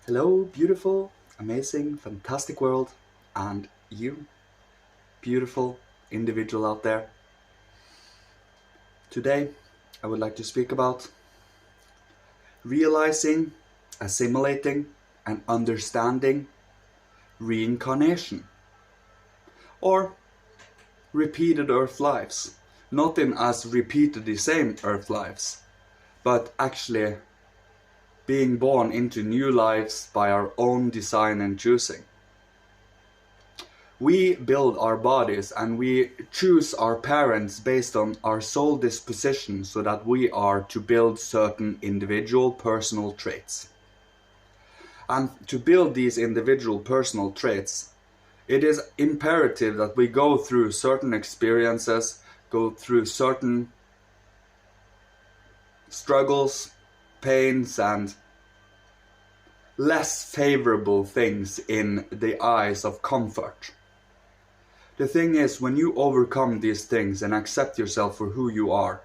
Hello, beautiful, amazing, fantastic world, and you, beautiful individual out there. Today, I would like to speak about realizing, assimilating, and understanding reincarnation, or repeated Earth lives. Not in as repeated the same Earth lives, but actually being born into new lives by our own design and choosing. We build our bodies and we choose our parents based on our soul disposition so that we are to build certain individual personal traits. And to build these individual personal traits, it is imperative that we go through certain experiences, go through certain struggles, pains, and less favorable things in the eyes of comfort. The thing is, when you overcome these things and accept yourself for who you are,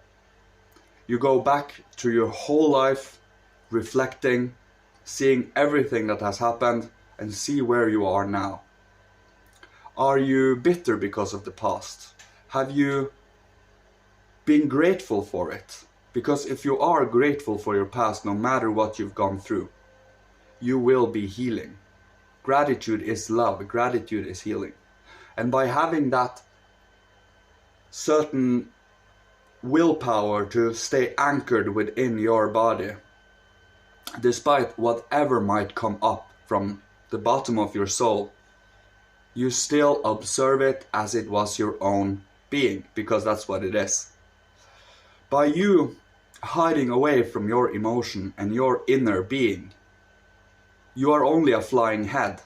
you go back to your whole life, reflecting, seeing everything that has happened, and see where you are now. Are you bitter because of the past? Have you been grateful for it? Because if you are grateful for your past, no matter what you've gone through, you will be healing. Gratitude is love, gratitude is healing. And by having that certain willpower to stay anchored within your body, despite whatever might come up from the bottom of your soul, you still observe it as it was your own being, because that's what it is. By you hiding away from your emotion and your inner being, you are only a flying head.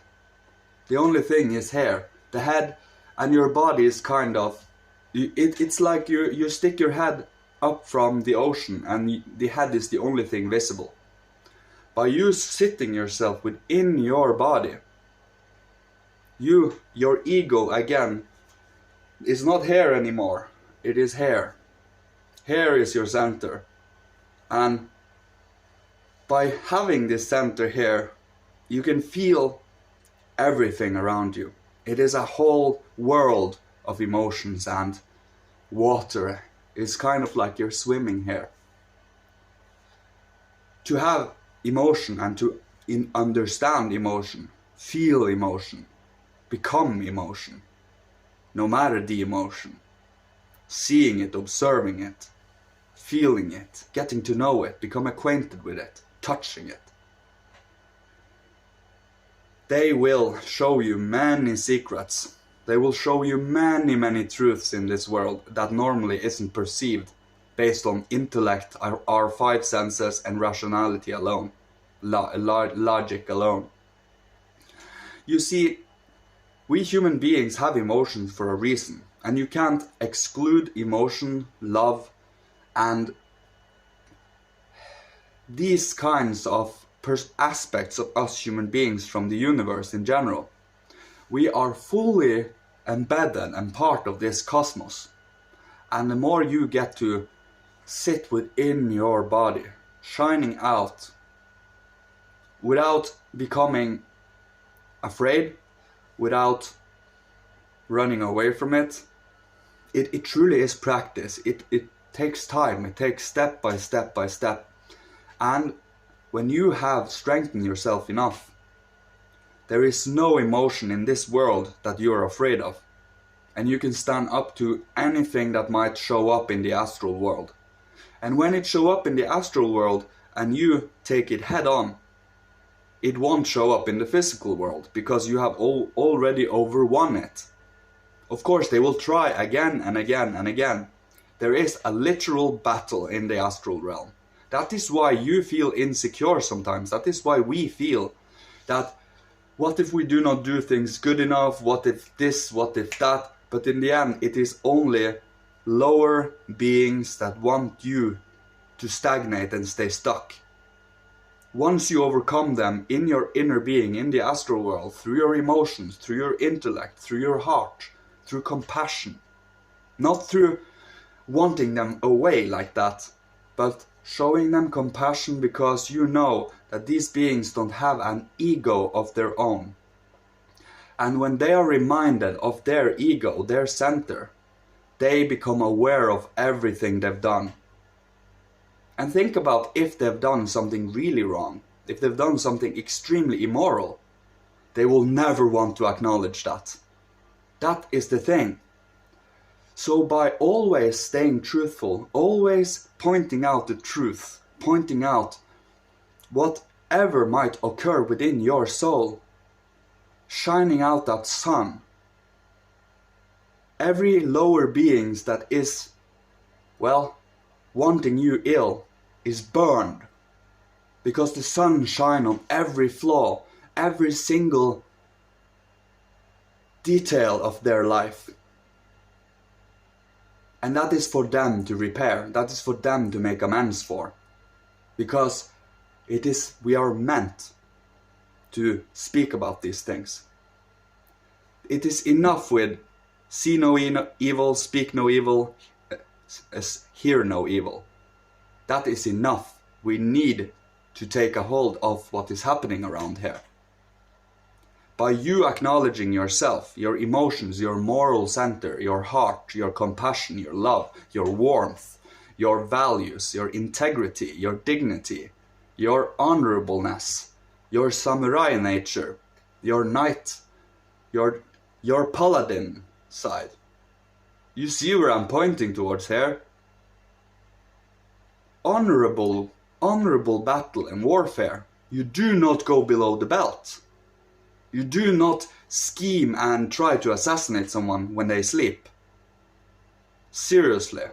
The only thing is here. The head and your body is kind of, it's like you stick your head up from the ocean and the head is the only thing visible. By you sitting yourself within your body, your ego again, is not here anymore. It is here. Here is your center. And by having this center here, you can feel everything around you. It is a whole world of emotions, and water is kind of like you're swimming here. To have emotion and to understand emotion, feel emotion, become emotion, no matter the emotion, seeing it, observing it, feeling it, getting to know it, become acquainted with it, touching it. They will show you many secrets. They will show you many truths in this world that normally isn't perceived based on intellect, our five senses, and rationality alone, logic alone. You see, we human beings have emotions for a reason, and you can't exclude emotion, love, and these kinds of aspects of us human beings from the universe in general. We are fully embedded and part of this cosmos. And the more you get to sit within your body, shining out, without becoming afraid, without running away from it, it truly is practice. It takes time, it takes step by step by step. And when you have strengthened yourself enough, there is no emotion in this world that you are afraid of. And you can stand up to anything that might show up in the astral world. And when it shows up in the astral world and you take it head on, it won't show up in the physical world because you have already overwon it. Of course, they will try again and again and again. There is a literal battle in the astral realm. That is why you feel insecure sometimes. That is why we feel that, what if we do not do things good enough? What if this? What if that? But in the end, it is only lower beings that want you to stagnate and stay stuck. Once you overcome them in your inner being, in the astral world, through your emotions, through your intellect, through your heart, through compassion, not through wanting them away like that, but Showing them compassion because you know that these beings don't have an ego of their own. And when they are reminded of their ego, their center, they become aware of everything they've done. And think about if they've done something really wrong, if they've done something extremely immoral, they will never want to acknowledge that. That is the thing. So by always staying truthful, always pointing out the truth, pointing out whatever might occur within your soul, shining out that sun, every lower beings that is, well, wanting you ill is burned, because the sun shines on every flaw, every single detail of their life. And that is for them to repair, that is for them to make amends for. Because we are meant to speak about these things. It is enough with see no evil, speak no evil, hear no evil. That is enough. We need to take a hold of what is happening around here. By you acknowledging yourself, your emotions, your moral center, your heart, your compassion, your love, your warmth, your values, your integrity, your dignity, your honorableness, your samurai nature, your knight, your paladin side. You see where I'm pointing towards here? Honorable battle and warfare. You do not go below the belt. You do not scheme and try to assassinate someone when they sleep. Seriously.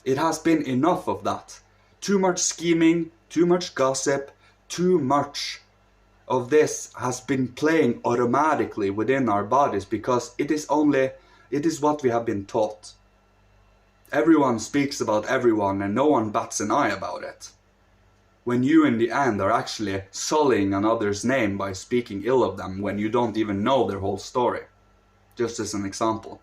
It has been enough of that. Too much scheming, too much gossip, too much of this has been playing automatically within our bodies because it is what we have been taught. Everyone speaks about everyone and no one bats an eye about it. When you in the end are actually sullying another's name by speaking ill of them when you don't even know their whole story. Just as an example.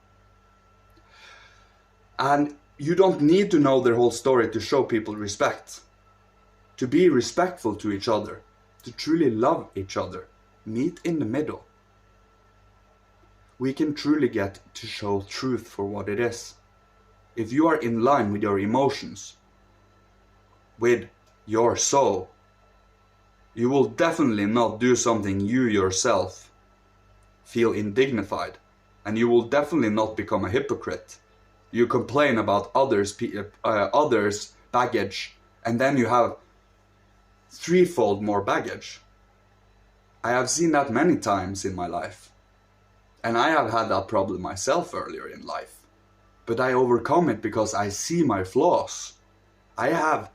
And you don't need to know their whole story to show people respect. To be respectful to each other. To truly love each other. Meet in the middle. We can truly get to show truth for what it is. If you are in line with your emotions, with your soul, you will definitely not do something you yourself feel indignified, and you will definitely not become a hypocrite. You complain about others' baggage, and then you have threefold more baggage. I have seen that many times in my life, and I have had that problem myself earlier in life, but I overcome it because I see my flaws. I have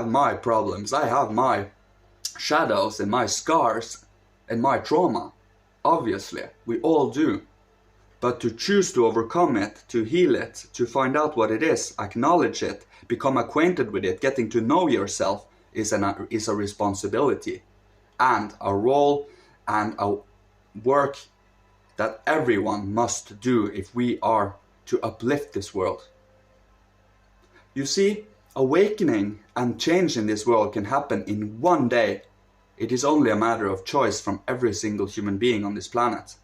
my problems, I have my shadows and my scars and my trauma. Obviously, we all do. But to choose to overcome it, to heal it, to find out what it is, acknowledge it, become acquainted with it, getting to know yourself is a responsibility and a role and a work that everyone must do if we are to uplift this world. You see, awakening and change in this world can happen in one day. It is only a matter of choice from every single human being on this planet.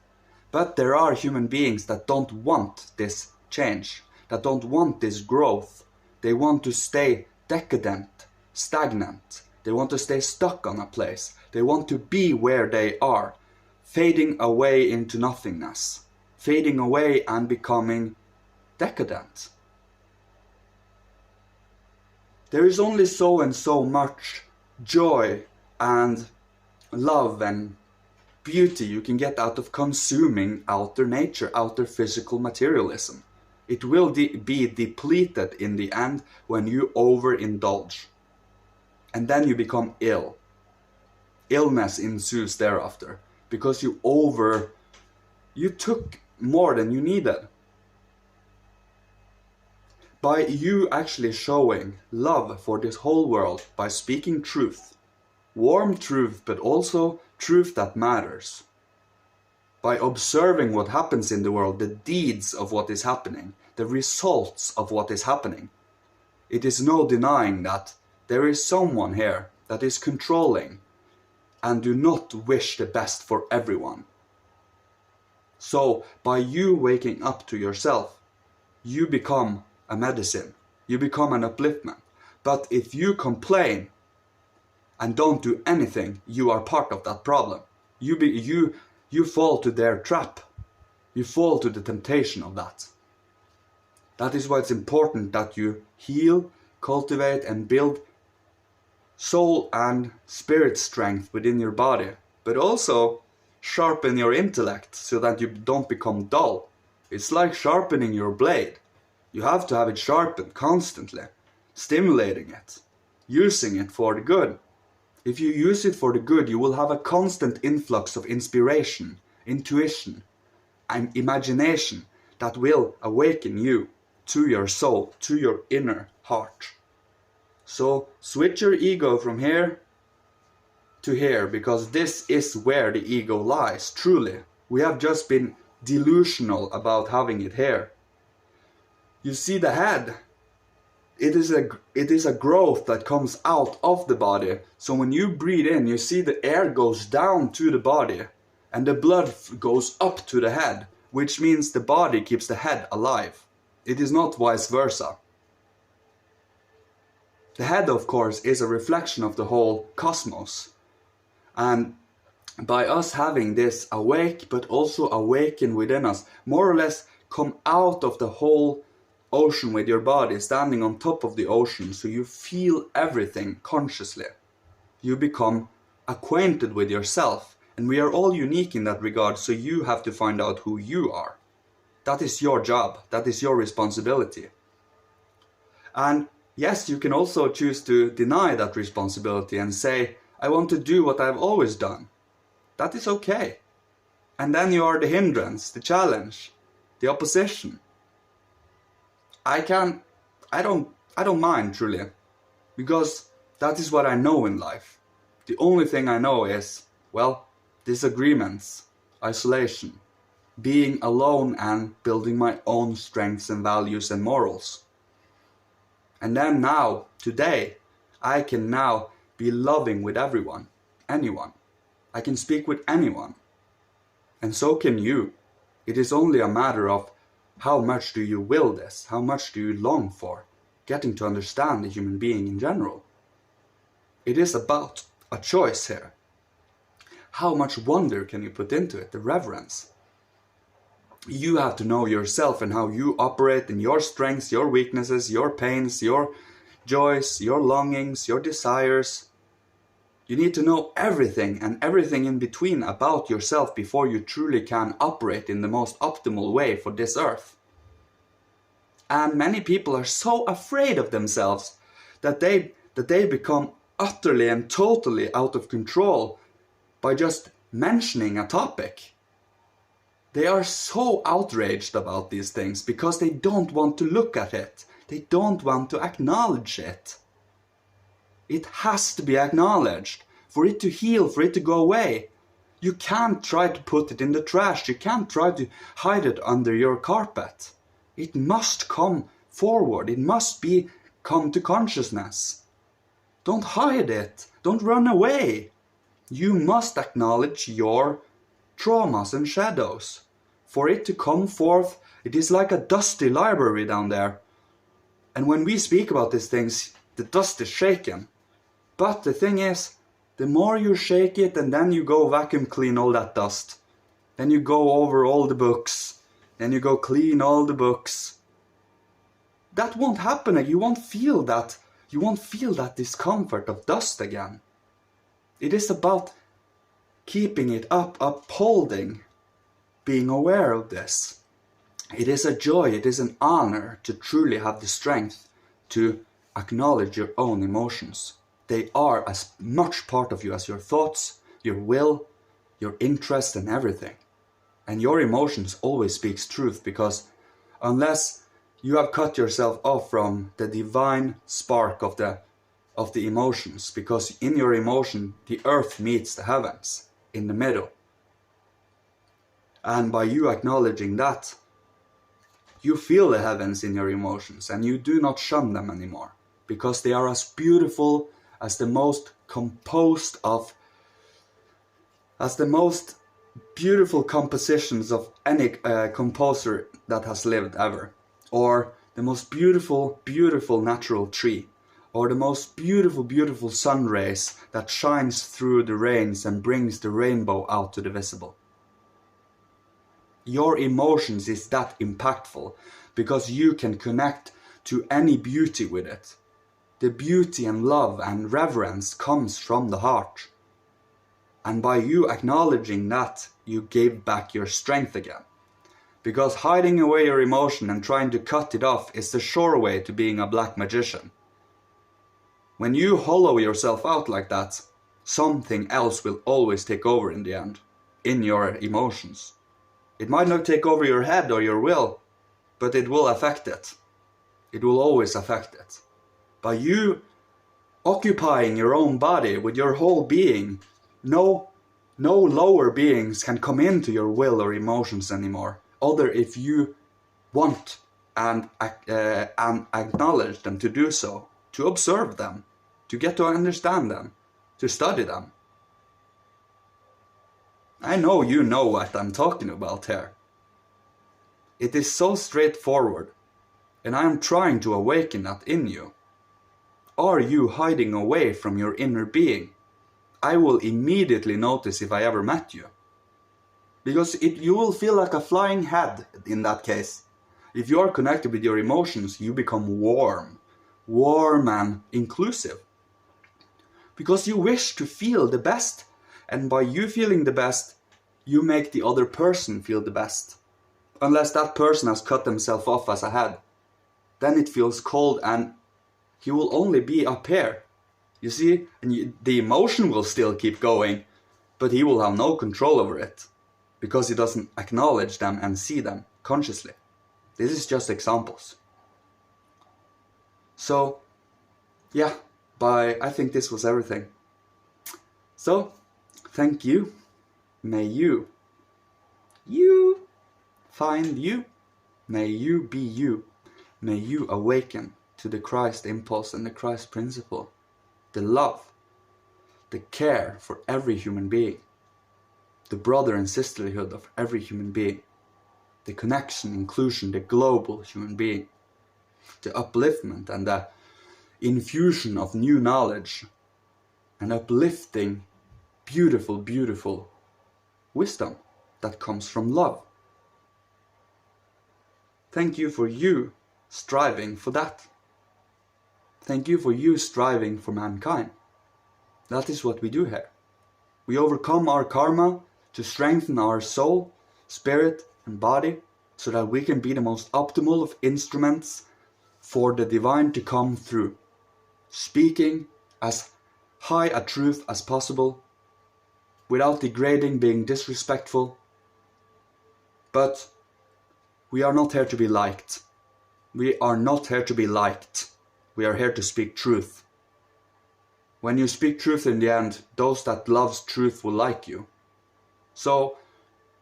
But there are human beings that don't want this change, that don't want this growth. They want to stay decadent, stagnant. They want to stay stuck on a place. They want to be where they are, fading away into nothingness, fading away and becoming decadent. There is only so and so much joy and love and beauty you can get out of consuming outer nature, outer physical materialism. It will be depleted in the end when you overindulge. And then you become ill. Illness ensues thereafter because you took more than you needed. By you actually showing love for this whole world, by speaking truth, warm truth, but also truth that matters. By observing what happens in the world, the deeds of what is happening, the results of what is happening. It is no denying that there is someone here that is controlling and do not wish the best for everyone. So by you waking up to yourself, you become a medicine. You become an upliftment. But if you complain and don't do anything, you are part of that problem. You fall to their trap. You fall to the temptation of that. That is why it's important that you heal, cultivate and build soul and spirit strength within your body, but also sharpen your intellect so that you don't become dull. It's like sharpening your blade. You have to have it sharpened constantly, stimulating it, using it for the good. If you use it for the good, you will have a constant influx of inspiration, intuition, and imagination that will awaken you to your soul, to your inner heart. So switch your ego from here to here, because this is where the ego lies, truly. We have just been delusional about having it here. You see the head, it is a growth that comes out of the body. So when you breathe in, you see the air goes down to the body and the blood goes up to the head, which means the body keeps the head alive. It is not vice versa. The head, of course, is a reflection of the whole cosmos. And by us having this awake, but also awaken within us, more or less come out of the whole ocean with your body, standing on top of the ocean, so you feel everything consciously. You become acquainted with yourself, and we are all unique in that regard, so you have to find out who you are. That is your job, that is your responsibility. And yes, you can also choose to deny that responsibility and say, I want to do what I've always done. That is okay. And then you are the hindrance, the challenge, the opposition. I don't mind, truly, because that is what I know in life. The only thing I know is, well, disagreements, isolation, being alone and building my own strengths and values and morals. And then now, today, I can now be loving with everyone, anyone. I can speak with anyone. And so can you. It is only a matter of how much do you will this? How much do you long for getting to understand the human being in general? It is about a choice here. How much wonder can you put into it, the reverence? You have to know yourself and how you operate in your strengths, your weaknesses, your pains, your joys, your longings, your desires. You need to know everything and everything in between about yourself before you truly can operate in the most optimal way for this earth. And many people are so afraid of themselves that they become utterly and totally out of control by just mentioning a topic. They are so outraged about these things because they don't want to look at it. They don't want to acknowledge it. It has to be acknowledged for it to heal, for it to go away. You can't try to put it in the trash. You can't try to hide it under your carpet. It must come forward. It must come to consciousness. Don't hide it. Don't run away. You must acknowledge your traumas and shadows. For it to come forth, it is like a dusty library down there. And when we speak about these things, the dust is shaken. But the thing is, the more you shake it and then you go vacuum clean all that dust, then you go over all the books, then you go clean all the books, that won't happen. You won't feel that. You won't feel that discomfort of dust again. It is about keeping it up, upholding, being aware of this. It is a joy, it is an honor to truly have the strength to acknowledge your own emotions. They are as much part of you as your thoughts, your will, your interest and everything. And your emotions always speaks truth, because unless you have cut yourself off from the divine spark of the emotions, because in your emotion the earth meets the heavens in the middle. And by you acknowledging that, you feel the heavens in your emotions and you do not shun them anymore. because they are as beautiful as the most composed of, as the most beautiful compositions of any composer that has lived ever, or the most beautiful, beautiful natural tree, or the most beautiful, beautiful sun rays that shines through the rains and brings the rainbow out to the visible. Your emotions is that impactful because you can connect to any beauty with it. The beauty and love and reverence comes from the heart. And by you acknowledging that, you gave back your strength again. Because hiding away your emotion and trying to cut it off is the sure way to being a black magician. When you hollow yourself out like that, something else will always take over in the end, in your emotions. It might not take over your head or your will, but it will affect it. It will always affect it. By you occupying your own body with your whole being, no lower beings can come into your will or emotions anymore, other if you want and acknowledge them to do so, to observe them, to get to understand them, to study them. I know you know what I'm talking about here. It is so straightforward, and I am trying to awaken that in you. Are you hiding away from your inner being? I will immediately notice if I ever met you. Because you will feel like a flying head in that case. If you are connected with your emotions, you become warm and inclusive. Because you wish to feel the best, and by you feeling the best, you make the other person feel the best. Unless that person has cut themselves off as a head. Then it feels cold and he will only be up here. You see, and the emotion will still keep going, but he will have no control over it. Because he doesn't acknowledge them and see them consciously. This is just examples. So, yeah, I think this was everything. So, thank you. May you find you. May you be you. May you awaken to the Christ impulse and the Christ principle. The love, the care for every human being. The brother and sisterhood of every human being. The connection, inclusion, the global human being. The upliftment and the infusion of new knowledge. And uplifting, beautiful, beautiful wisdom that comes from love. Thank you for you striving for that. Thank you for you striving for mankind. That is what we do here. We overcome our karma to strengthen our soul, spirit and body so that we can be the most optimal of instruments for the divine to come through. Speaking as high a truth as possible without degrading, being disrespectful. But we are not here to be liked. We are not here to be liked. We are here to speak truth. When you speak truth in the end, those that loves truth will like you. So,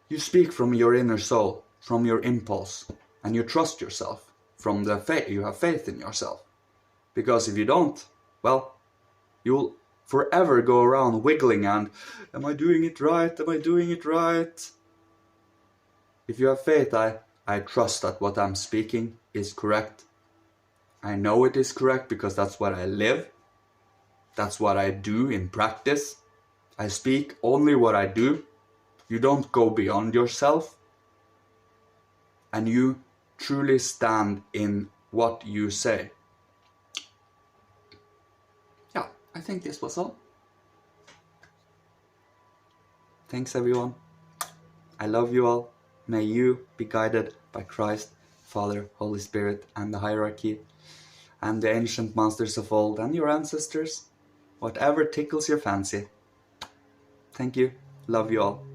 you speak from your inner soul, from your impulse, and you trust yourself, from the faith, you have faith in yourself. Because if you don't, well, you'll forever go around wiggling and, am I doing it right? Am I doing it right? If you have faith, I trust that what I'm speaking is correct. I know it is correct because that's what I live. That's what I do in practice. I speak only what I do. You don't go beyond yourself. And you truly stand in what you say. Yeah, I think this was all. Thanks everyone. I love you all. May you be guided by Christ, Father, Holy Spirit, and the hierarchy, and the ancient masters of old, and your ancestors. Whatever tickles your fancy. Thank you. Love you all.